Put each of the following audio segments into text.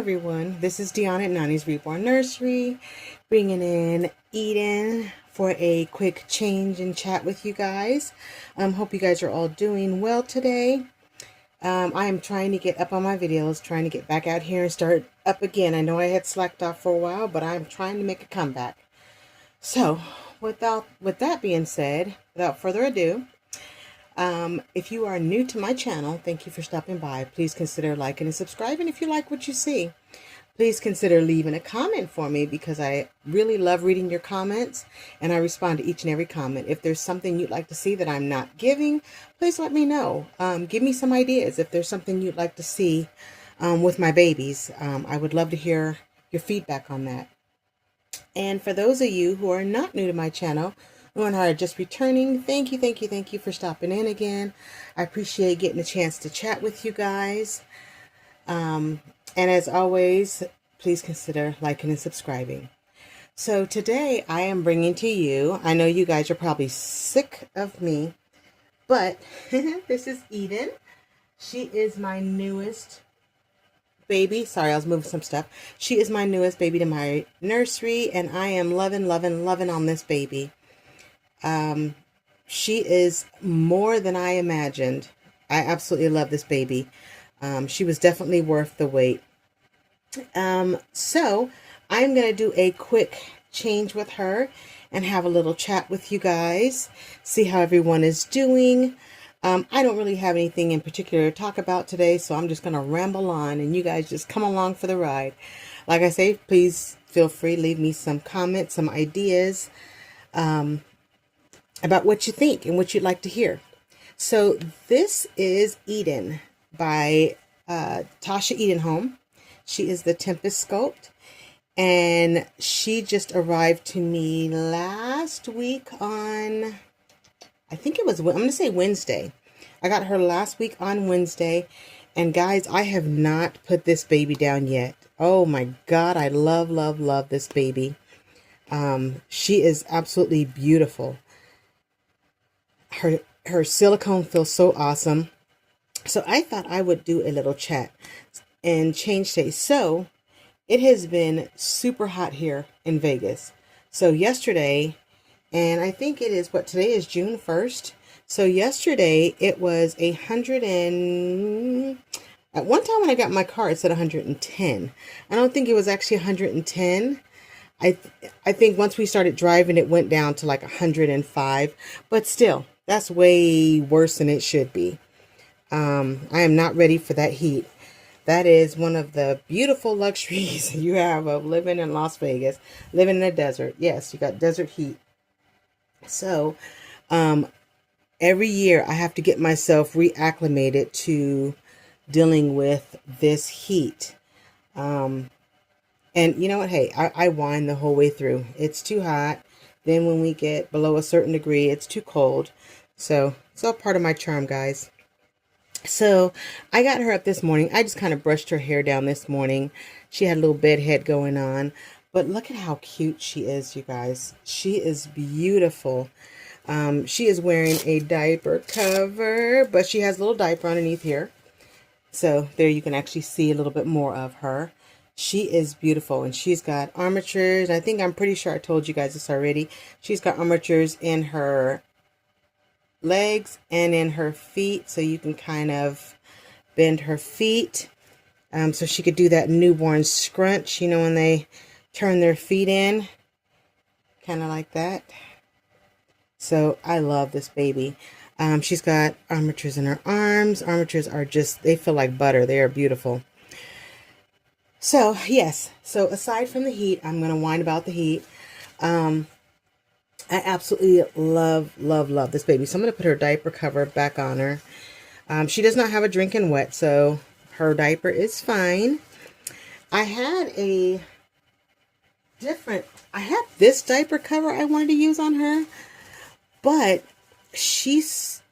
everyone, this is Deanna at Nani's Reborn Nursery, bringing in Eden for a quick change and chat with you guys. Hope you guys are all doing well today. I am trying to get up on my videos, trying to get back out here and start up again. I know I had slacked off for a while, but I'm trying to make a comeback. So, with that being said, without further ado, if you are new to my channel, thank you for stopping by. Please consider liking and subscribing if you like what you see. Please consider leaving a comment for me because I really love reading your comments and I respond to each and every comment. If there's something you'd like to see that I'm not giving, please let me know. Give me some ideas if there's something you'd like to see with my babies. I would love to hear your feedback on that. And for those of you who are not new to my channel, who are just returning, thank you for stopping in again. I appreciate getting a chance to chat with you guys. And as always, please consider liking and subscribing. So today I am bringing to you, I know you guys are probably sick of me, but this is Eden. She is my newest baby. Sorry, I was moving some stuff. She is my newest baby to my nursery, and I am loving on this baby. She is more than I imagined. I absolutely love this baby. She was definitely worth the wait. So I'm going to do a quick change with her and have a little chat with you guys, see how everyone is doing. I don't really have anything in particular to talk about today, so I'm just going to ramble on and you guys just come along for the ride. Like I say, please feel free to leave me some comments, some ideas, about what you think and what you'd like to hear. So this is Eden by Tasha Edenholm. She is the Tempest Sculpt, and she just arrived to me last week on, I think it was, I'm going to say Wednesday. I got her last week on Wednesday, and guys, I have not put this baby down yet. Oh my God, I love this baby. She is absolutely beautiful. Her silicone feels so awesome. So I thought I would do a little chat and change taste. So it has been super hot here in Vegas. So yesterday, and I think it is today is June 1st. So yesterday it was 100 and at one time when I got my car it said 110. I don't think it was actually 110. I think once we started driving it went down to like 105, but still that's way worse than it should be. I am not ready for that heat. That is one of the beautiful luxuries you have of living in Las Vegas, living in the desert. Yes, you got desert heat. So, every year I have to get myself reacclimated to dealing with this heat. And you know what? Hey, I whine the whole way through. It's too hot. Then when we get below a certain degree, it's too cold. So it's all part of my charm, guys. So I got her up this morning. I just kind of brushed her hair down this morning. She had a little bed head going on. But look at how cute she is, you guys. She is beautiful. She is wearing a diaper cover, but she has a little diaper underneath here. So there you can actually see a little bit more of her. She is beautiful, and she's got armatures. I'm pretty sure I told you guys this already. She's got armatures in her legs and in her feet, so you can kind of bend her feet. So she could do that newborn scrunch, you know, when they turn their feet in, kind of like that. So I love this baby. She's got armatures in her arms. Armatures are just, they feel like butter. They are beautiful. So, yes. So, aside from the heat, I'm going to whine about the heat. I absolutely love this baby. So, I'm going to put her diaper cover back on her. She does not have a drinking wet, so her diaper is fine. I had this diaper cover I wanted to use on her, but she's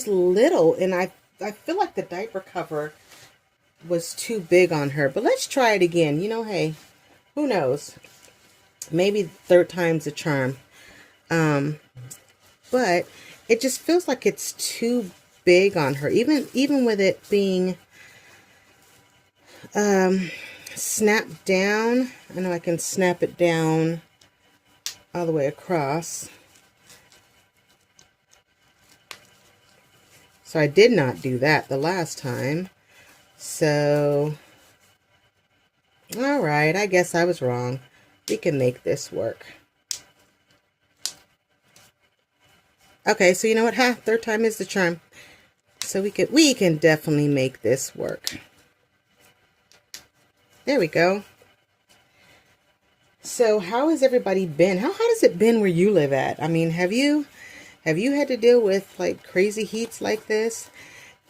little, and I feel like the diaper cover was too big on her. But let's try it again. You know, hey, who knows? Maybe third time's a charm. But it just feels like it's too big on her, even with it being snap down. I know I can snap it down all the way across. So I did not do that the last time. So, all right, I guess I was wrong. We can make this work. Okay, so you know what? Third time is the charm. So we can definitely make this work. There we go. So how has everybody been? How hot has it been where you live at? I mean, have you had to deal with like crazy heats like this?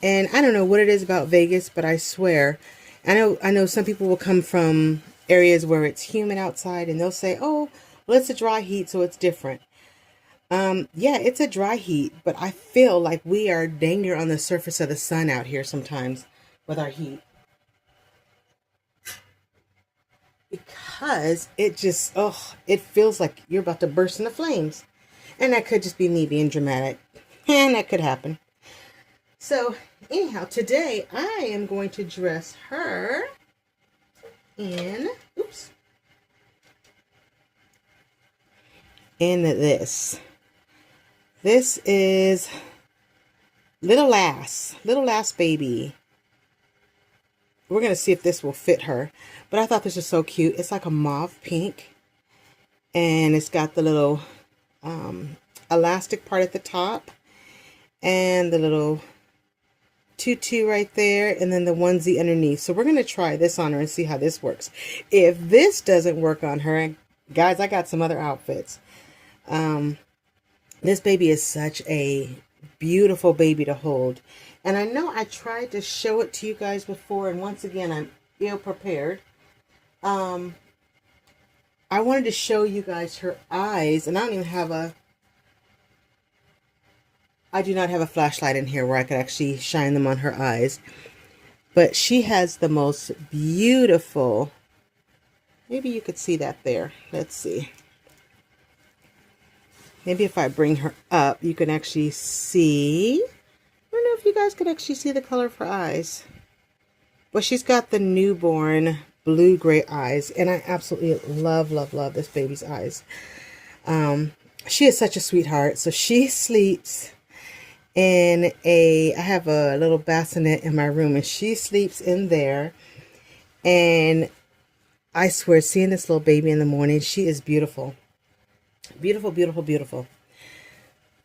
And I don't know what it is about Vegas, but I swear, I know some people will come from areas where it's humid outside and they'll say, "Oh, well, it's a dry heat, so it's different." Yeah, it's a dry heat, but I feel like we are dang near on the surface of the sun out here sometimes with our heat. Because it just, oh, it feels like you're about to burst into flames. And that could just be me being dramatic. And that could happen. So, anyhow, today I am going to dress her in, in this. This is Little Lass Baby. We're going to see if this will fit her. But I thought this was so cute. It's like a mauve pink. And it's got the little elastic part at the top. And the little tutu right there. And then the onesie underneath. So we're going to try this on her and see how this works. If this doesn't work on her, guys, I got some other outfits. This baby is such a beautiful baby to hold. And I know I tried to show it to you guys before, and once again, I'm ill prepared. I wanted to show you guys her eyes, and I do not have a flashlight in here where I could actually shine them on her eyes. But she has the most beautiful, maybe you could see that there. Let's see. Maybe if I bring her up, you can actually see. I don't know if you guys could actually see the color of her eyes. But she's got the newborn blue-gray eyes. And I absolutely love, love, love this baby's eyes. She is such a sweetheart. So she sleeps in I have a little bassinet in my room. And she sleeps in there. And I swear, seeing this little baby in the morning, she is beautiful. Beautiful, beautiful, beautiful.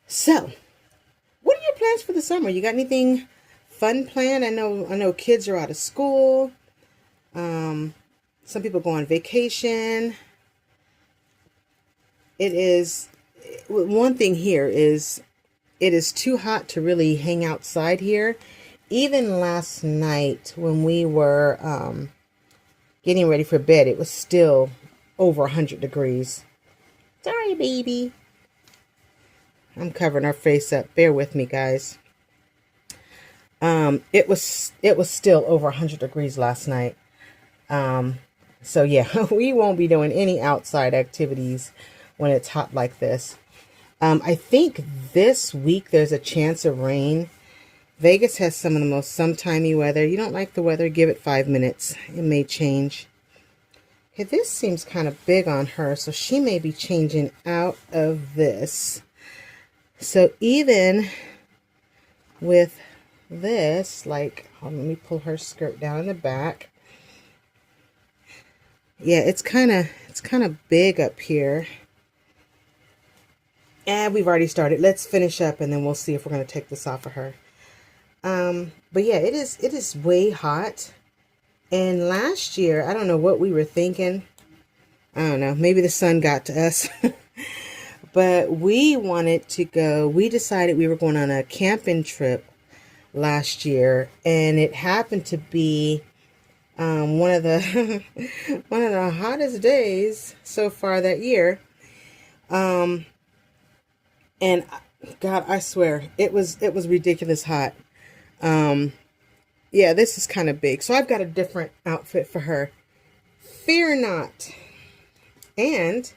So, what are your plans for the summer? You got anything fun planned? I know kids are out of school. Some people go on vacation. One thing here is it is too hot to really hang outside here. Even last night when we were getting ready for bed, it was still over 100 degrees. Sorry, baby. I'm covering her face up. Bear with me, guys. It was still over 100 degrees last night. So yeah, we won't be doing any outside activities when it's hot like this. I think this week there's a chance of rain. Vegas has some of the most sometimey weather. You don't like the weather, give it 5 minutes. It may change. Okay, this seems kind of big on her, so she may be changing out of this. So even with this, like, let me pull her skirt down in the back. Yeah, it's kind of big up here. And we've already started. Let's finish up and then we'll see if we're going to take this off of her. But yeah, it is way hot. And last year, I don't know what we were thinking. I don't know. Maybe the sun got to us. But we wanted to go. We decided we were going on a camping trip last year. And it happened to be one of the one of the hottest days so far that year. And God, I swear, it was ridiculous hot. Yeah, this is kind of big. So I've got a different outfit for her. Fear not. And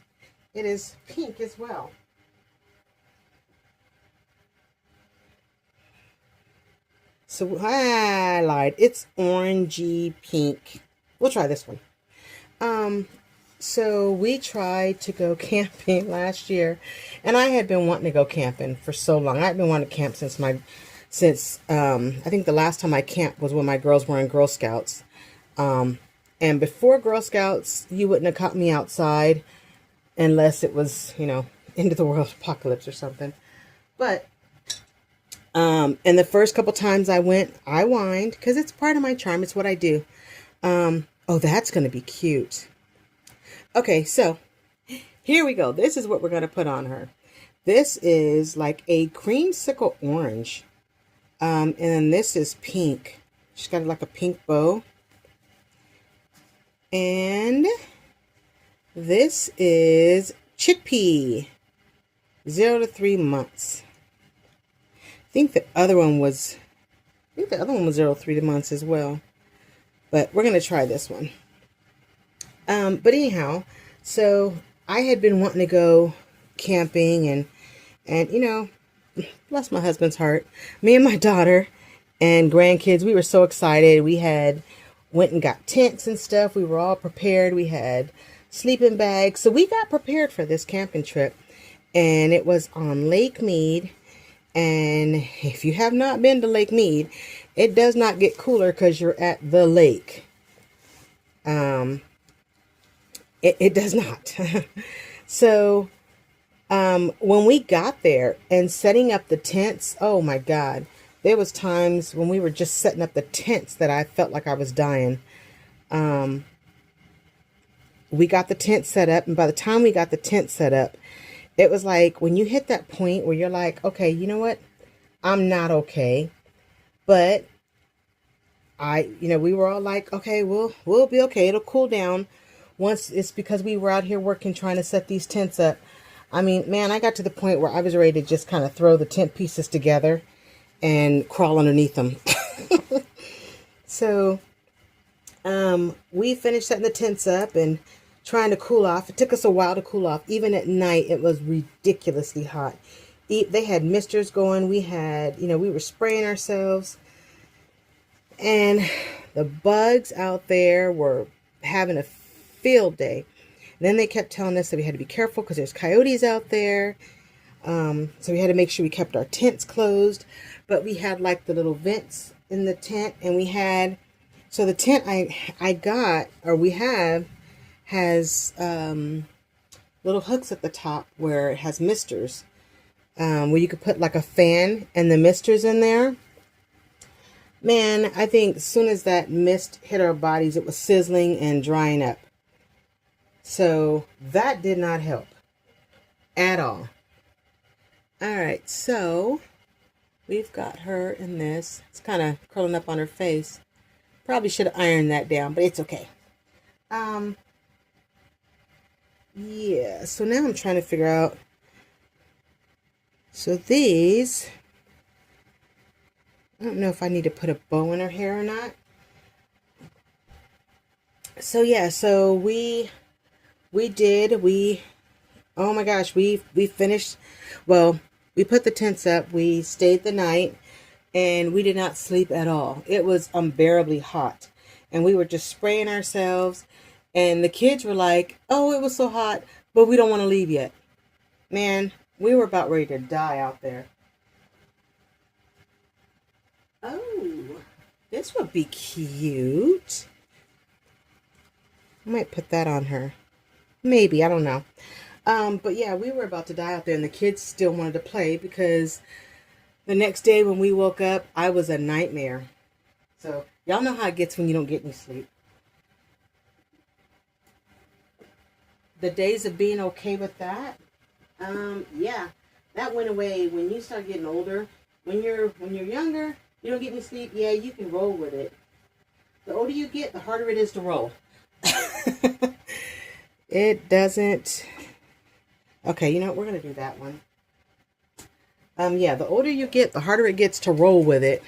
it is pink as well. So I lied. It's orangey pink. We'll try this one. So we tried to go camping last year, and I had been wanting to go camping for so long. I've been wanting to camp since I think the last time I camped was when my girls were in Girl Scouts. Um, and before Girl Scouts, you wouldn't have caught me outside unless it was, end of the world apocalypse or something. But and the first couple times I went, I whined because it's part of my charm. It's what I do. Oh, that's going to be cute. Okay, so here we go. This is what we're going to put on her. This is like a creamsicle orange. And then this is pink. She's got like a pink bow. And this is chickpea. 0 to 3 months. I think the other one was 0 to 3 months as well. But we're going to try this one. But anyhow, so I had been wanting to go camping and bless my husband's heart, me and my daughter and grandkids, we were so excited. We had went and got tents and stuff. We were all prepared. We had sleeping bags. So we got prepared for this camping trip, and it was on Lake Mead. And if you have not been to Lake Mead, it does not get cooler because you're at the lake. It does not. So, when we got there and setting up the tents, oh my God, there was times when we were just setting up the tents that I felt like I was dying. We got the tent set up, and by the time we got the tent set up, it was like when you hit that point where you're like, okay, you know what? I'm not okay. But we were all like, okay, we'll be okay. It'll cool down once. It's because we were out here working, trying to set these tents up. I mean, man, I got to the point where I was ready to just kind of throw the tent pieces together and crawl underneath them. So, we finished setting the tents up and trying to cool off. It took us a while to cool off. Even at night, it was ridiculously hot. They had misters going. We had, we were spraying ourselves. And the bugs out there were having a field day. And then they kept telling us that we had to be careful because there's coyotes out there. So we had to make sure we kept our tents closed. But we had like the little vents in the tent. And so the tent I got, or we have, has little hooks at the top where it has misters. Where you could put like a fan and the misters in there. Man, I think as soon as that mist hit our bodies, it was sizzling and drying up. So that did not help at all. All right, so we've got her in this. It's kind of curling up on her face. Probably should have ironed that down, but it's okay. Yeah, so now I'm trying to figure out. So these, I don't know if I need to put a bow in her hair or not. So yeah, so oh my gosh, we finished. Well, we put the tents up, we stayed the night, and we did not sleep at all. It was unbearably hot, and we were just spraying ourselves, and the kids were like, oh, it was so hot, but we don't want to leave yet. Man, we were about ready to die out there. Oh, this would be cute. I might put that on her. Maybe, I don't know. But yeah, we were about to die out there, and the kids still wanted to play because the next day when we woke up, I was a nightmare. So y'all know how it gets when you don't get any sleep. The days of being okay with that, yeah, that went away when you start getting older. When you're younger, you don't get any sleep. Yeah, you can roll with it. The older you get, the harder it is to roll. It doesn't. Okay, you know what? We're going to do that one. Yeah, the older you get, the harder it gets to roll with it.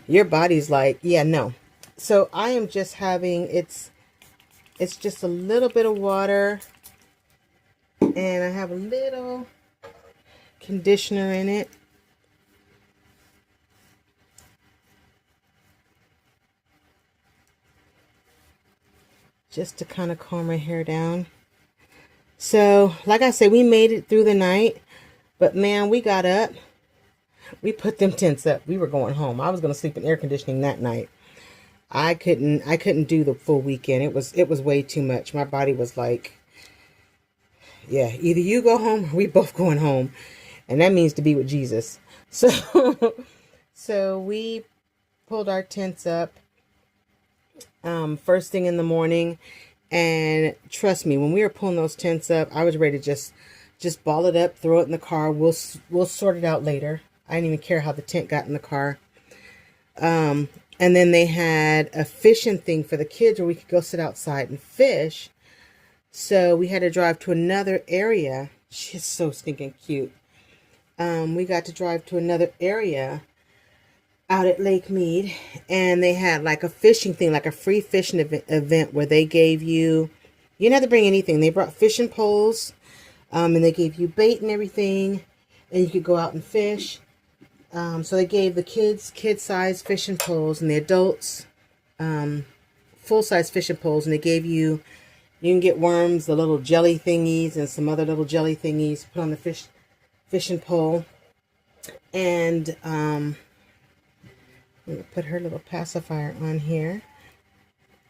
Your body's like, yeah, no. So I am just having, it's just a little bit of water. And I have a little conditioner in it. just to kind of calm my hair down. So, like I said, we made it through the night, but man, we got up. We put them tents up. We were going home. I was going to sleep in air conditioning that night. I couldn't do the full weekend. It was way too much. My body was like, yeah, either you go home or we both going home. And that means to be with Jesus. So so we pulled our tents up first thing in the morning, and trust me, when we were pulling those tents up, I was ready to just ball it up, throw it in the car. We'll sort it out later. I didn't even care how the tent got in the car. And then they had a fishing thing for the kids where we could go sit outside and fish. So we had to drive to another area. She's so stinking cute. We got to drive to another area out at Lake Mead, and they had like a fishing thing, like a free fishing event where they gave you didn't have to bring anything. They brought fishing poles, and they gave you bait and everything, and you could go out and fish. So they gave the kids kid-size fishing poles, and the adults full-size fishing poles, and they gave you can get worms, the little jelly thingies, and some other little jelly thingies put on the fishing pole. And I'm going to put her little pacifier on here.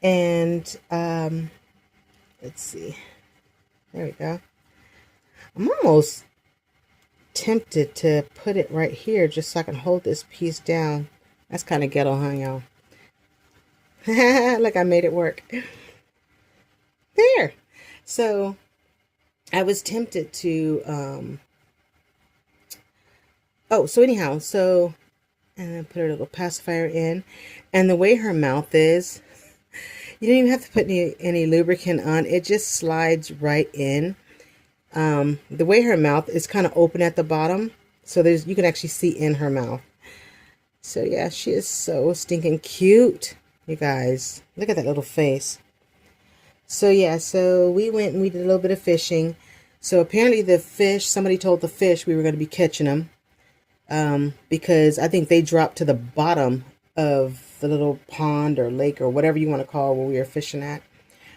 And let's see. There we go. I'm almost tempted to put it right here just so I can hold this piece down. That's kind of ghetto, huh, y'all? Look, I made it work. There. So I was tempted to so anyhow, and then put her little pacifier in, and the way her mouth is, you don't even have to put any lubricant on. It just slides right in. The way her mouth is kind of open at the bottom, so you can actually see in her mouth. So yeah, she is so stinking cute, you guys. Look at that little face. So yeah, so we went and we did a little bit of fishing. So apparently the fish, somebody told the fish we were going to be catching them. Because I think they dropped to the bottom of the little pond or lake or whatever you want to call where we were fishing at.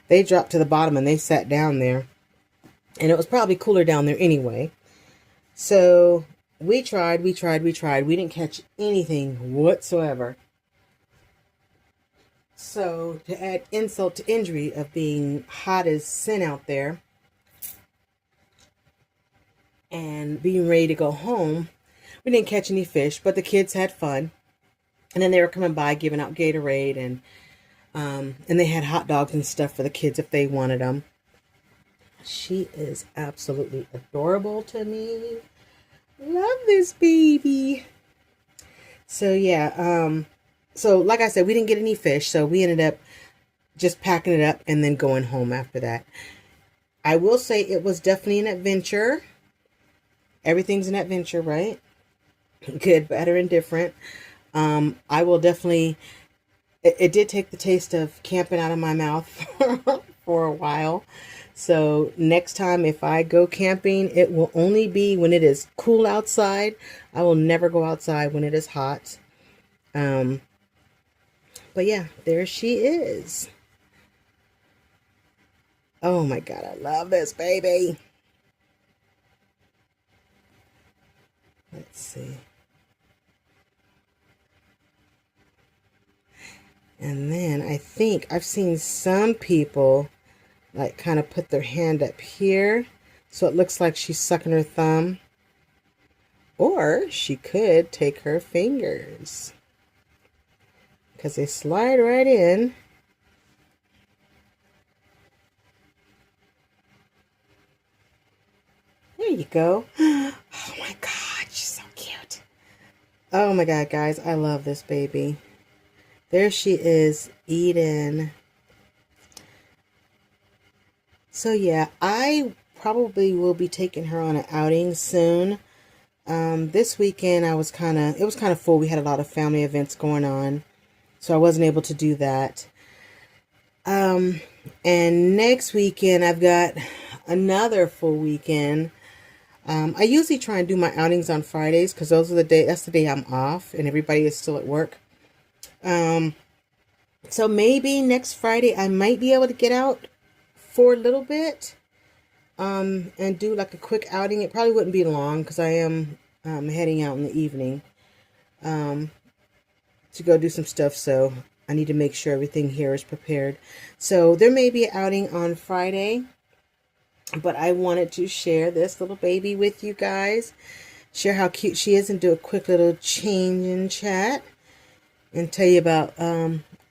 They dropped to the bottom and they sat down there. And it was probably cooler down there anyway. So we tried. We didn't catch anything whatsoever. So to add insult to injury of being hot as sin out there and being ready to go home, we didn't catch any fish, but the kids had fun. And then they were coming by giving out Gatorade, and they had hot dogs and stuff for the kids if they wanted them. She is absolutely adorable to me. Love this baby. So yeah, so like I said, we didn't get any fish, so we ended up just packing it up and then going home after that. I will say it was definitely an adventure. Everything's an adventure, right? Good, better, and different. I will definitely, it did take the taste of camping out of my mouth for a while. So next time if I go camping, it will only be when it is cool outside. I will never go outside when it is hot. But yeah, there she is. Oh my God, I love this baby. Let's see. And then I think I've seen some people like kind of put their hand up here, so it looks like she's sucking her thumb. Or she could take her fingers, because they slide right in. There you go. Oh my God, she's so cute. Oh my God, guys, I love this baby. There she is, Eden. So yeah, I probably will be taking her on an outing soon. This weekend it was kind of full. We had a lot of family events going on, so I wasn't able to do that. And next weekend I've got another full weekend. I usually try and do my outings on Fridays because that's the day I'm off and everybody is still at work. So maybe next Friday I might be able to get out for a little bit and do like a quick outing. It probably wouldn't be long because I am heading out in the evening to go do some stuff. So I need to make sure everything here is prepared. So there may be an outing on Friday, but I wanted to share this little baby with you guys. Share how cute she is and do a quick little change in chat and tell you about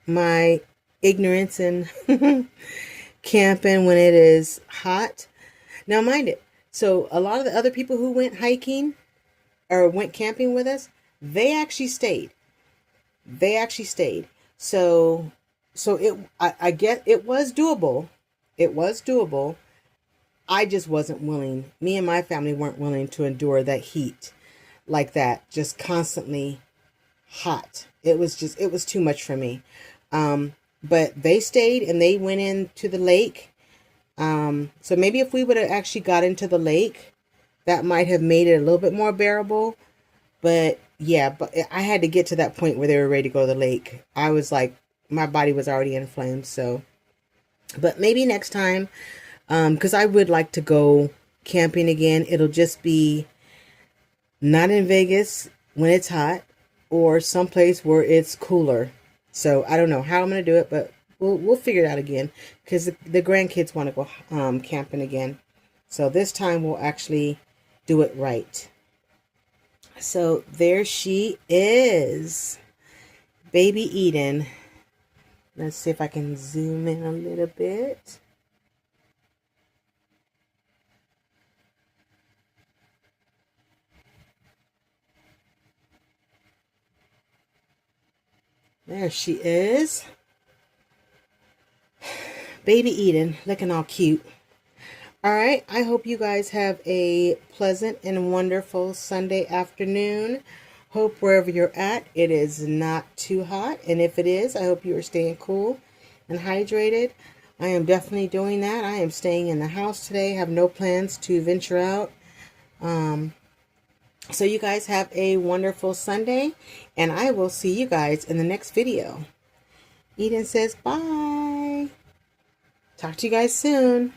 my ignorance in camping when it is hot. Now, mind it, so a lot of the other people who went hiking or went camping with us, they actually stayed. They actually stayed. I get it was doable. It was doable. I just wasn't willing. Me and my family weren't willing to endure that heat like that, just constantly hot. It was too much for me. But they stayed and they went into the lake. So maybe if we would have actually got into the lake, that might have made it a little bit more bearable. But yeah, but I had to get to that point where they were ready to go to the lake. I was like, my body was already in flames. So, but maybe next time, because I would like to go camping again. It'll just be not in Vegas when it's hot or someplace where it's cooler. So I don't know how I'm going to do it, but we'll figure it out again because the grandkids want to go camping again. So this time we'll actually do it right. So there she is, baby Eden. Let's see if I can zoom in a little bit. There she is. Baby Eden, looking all cute. All right, I hope you guys have a pleasant and wonderful Sunday afternoon. Hope wherever you're at, it is not too hot. And if it is, I hope you are staying cool and hydrated. I am definitely doing that. I am staying in the house today. Have no plans to venture out. So you guys have a wonderful Sunday, and I will see you guys in the next video. Eden says bye. Talk to you guys soon.